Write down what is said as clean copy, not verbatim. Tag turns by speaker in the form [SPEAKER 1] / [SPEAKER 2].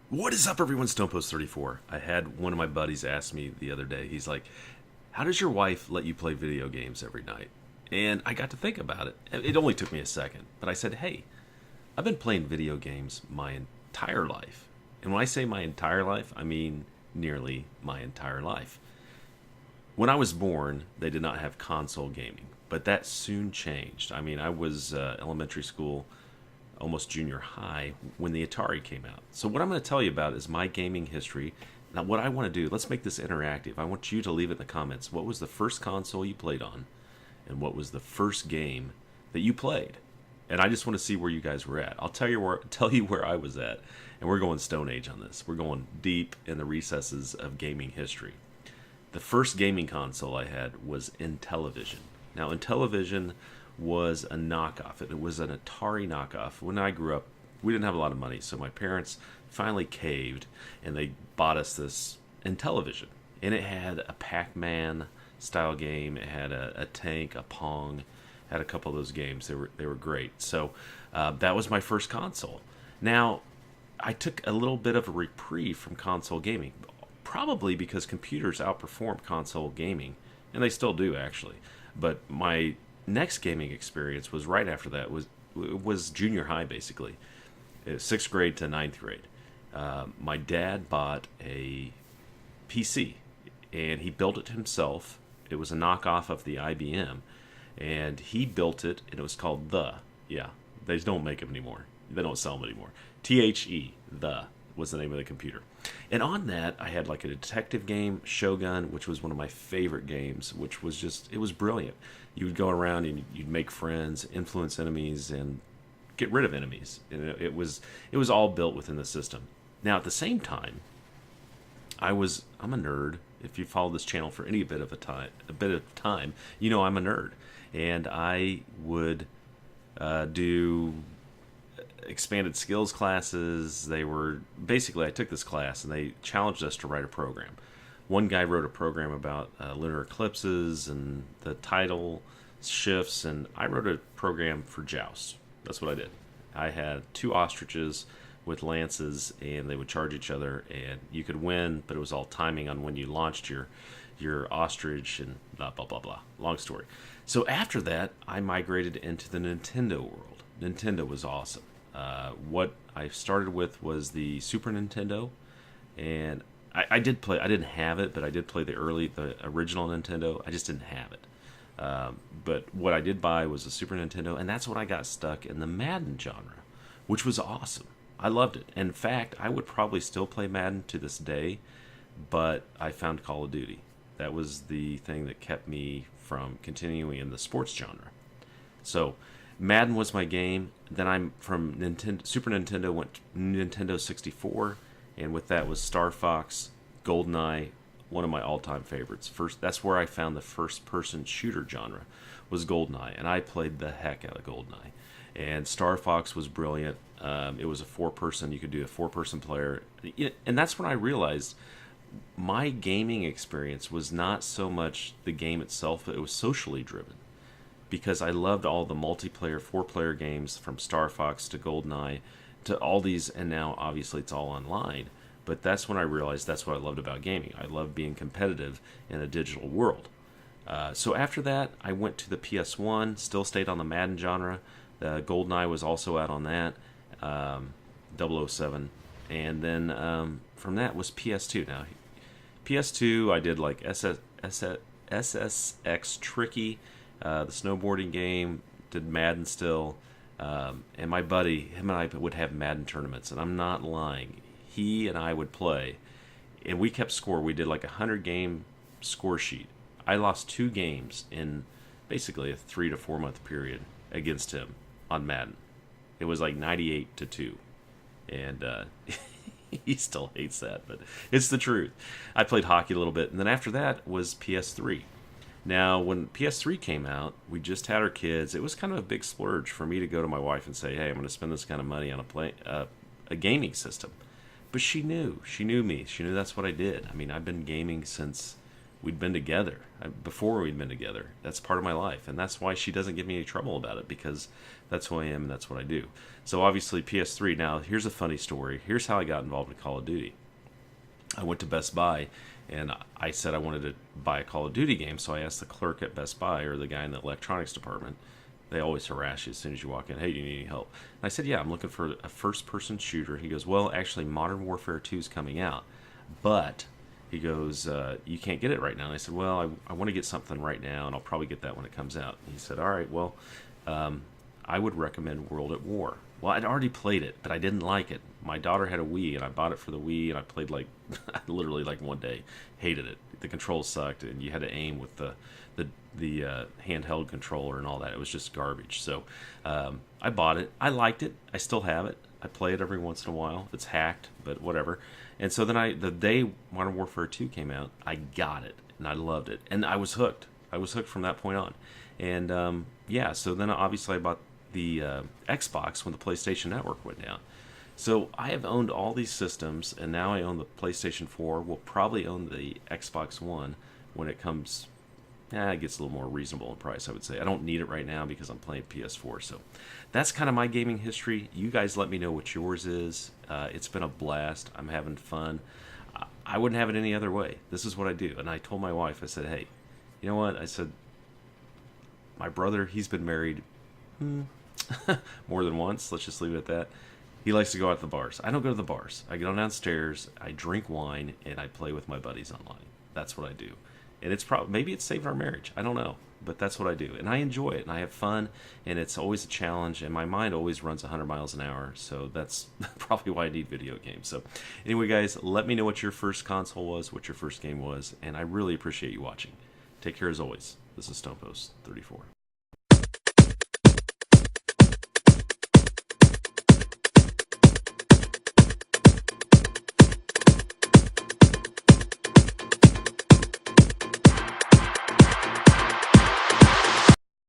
[SPEAKER 1] What is up, everyone? StonePost34. I had one of my buddies ask me the other day. He's like, "How does your wife let you play video games every night?" And I got to think about it. It only took me a second, but I said, "Hey, I've been playing video games my entire life." And when I say my entire life, I mean nearly my entire life. When I was born, they did not have console gaming, but that soon changed. I mean, I was elementary school, almost junior high, when the Atari came out. So, what I'm going to tell you about is my gaming history. Now, what I want to do, let's make this interactive. I want you to leave it in the comments. What was the first console you played on? And what was the first game that you played? And I just want to see where you guys were at. I'll tell you where I was at. And we're going Stone Age on this. We're going deep in the recesses of gaming history. The first gaming console I had was Intellivision. Now, Intellivision was a knockoff. It was an Atari knockoff. When I grew up, we didn't have a lot of money, so my parents finally caved and they bought us this Intellivision. And it had a Pac-Man style game. It had a tank, a Pong. Had a couple of those games. They were great. So that was my first console. Now, I took a little bit of a reprieve from console gaming, probably because computers outperformed console gaming, and they still do actually. But my next gaming experience was right after that. Was junior high basically, sixth grade to ninth grade. My dad bought a PC, and he built it himself. It was a knockoff of the IBM, and he built it, and it was called Yeah, they don't make them anymore. They don't sell them anymore. The was the name of the computer. And on that, I had like a detective game, Shogun, which was one of my favorite games, which was it was brilliant. You would go around and you'd make friends, influence enemies, and get rid of enemies. And it was all built within the system. Now, at the same time, I'm a nerd. If you follow this channel for any bit of time, you know I'm a nerd. And I would do expanded skills classes. They were basically, I took this class and they challenged us to write a program. One guy wrote a program about lunar eclipses and the tidal shifts, and I wrote a program for joust. That's what I did. I had two ostriches with lances, and they would charge each other, and you could win, but it was all timing on when you launched your ostrich, and blah blah blah blah. Long story. So after that, I migrated into the Nintendo world. Nintendo was awesome. What I started with was the Super Nintendo, and I did play. I didn't have it, but I did play the original Nintendo. I just didn't have it. But what I did buy was a Super Nintendo, and that's when I got stuck in the Madden genre, which was awesome. I loved it. In fact, I would probably still play Madden to this day, but I found Call of Duty. That was the thing that kept me from continuing in the sports genre. So Madden was my game. Then I'm from Super Nintendo, went to Nintendo 64, and with that was Star Fox, GoldenEye, one of my all-time favorites. That's where I found the first-person shooter genre, was GoldenEye, and I played the heck out of GoldenEye. And Star Fox was brilliant. It was a four-person. You could do a four-person player, and that's when I realized my gaming experience was not so much the game itself, but it was socially driven. Because I loved all the multiplayer, four-player games from Star Fox to GoldenEye to all these, and now obviously it's all online. But that's when I realized that's what I loved about gaming. I love being competitive in a digital world. So after that, I went to the PS1, still stayed on the Madden genre. GoldenEye was also out on that, 007. And then from that was PS2. Now, PS2, I did like SSX Tricky, the snowboarding game, did Madden still. And my buddy, him and I would have Madden tournaments, and I'm not lying. He and I would play, and we kept score. We did like 100-game score sheet. I lost 2 games in basically a 3 to 4 month period against him on Madden. It was like 98-2, and he still hates that, but it's the truth. I played hockey a little bit, and then after that was PS3. Now, when PS3 came out, we just had our kids. It was kind of a big splurge for me to go to my wife and say, "Hey, I'm going to spend this kind of money on a gaming system." But she knew me. She knew that's what I did. I mean, I've been gaming since we'd been together. Before we'd been together. That's part of my life, and that's why she doesn't give me any trouble about it, because that's who I am and that's what I do. So obviously PS3. Now here's a funny story. Here's how I got involved in Call of Duty. I went to Best Buy, and I said I wanted to buy a Call of Duty game. So I asked the clerk at Best Buy, or the guy in the electronics department. They always harass you as soon as you walk in. Hey, do you need any help? And I said, yeah, I'm looking for a first-person shooter. He goes, well, actually, Modern Warfare 2 is coming out, but he goes, you can't get it right now. And I said, well, I want to get something right now, and I'll probably get that when it comes out. And he said, all right, well, I would recommend World at War. Well, I'd already played it, but I didn't like it. My daughter had a Wii, and I bought it for the Wii, and I played literally one day. Hated it. The controls sucked, and you had to aim with the handheld controller and all that. It was just garbage. So I bought it. I liked it. I still have it. I play it every once in a while. It's hacked, but whatever. And so then the day Modern Warfare 2 came out, I got it, and I loved it, and I was hooked. I was hooked from that point on. And yeah, so then obviously I bought the Xbox when the PlayStation Network went down. So I have owned all these systems, and now I own the PlayStation 4. We'll probably own the Xbox One when it comes. It gets a little more reasonable in price, I would say. I don't need it right now because I'm playing PS4. So that's kind of my gaming history. You guys let me know what yours is. It's been a blast. I'm having fun. I wouldn't have it any other way. This is what I do. And I told my wife, I said, hey, you know what? I said, my brother, he's been married more than once. Let's just leave it at that. He likes to go out to the bars. I don't go to the bars. I go downstairs, I drink wine, and I play with my buddies online. That's what I do. And it's maybe it's saved our marriage. I don't know. But that's what I do. And I enjoy it, and I have fun, and it's always a challenge, and my mind always runs 100 miles an hour. So that's probably why I need video games. So anyway, guys, let me know what your first console was, what your first game was, and I really appreciate you watching. Take care as always. This is StonePost 34.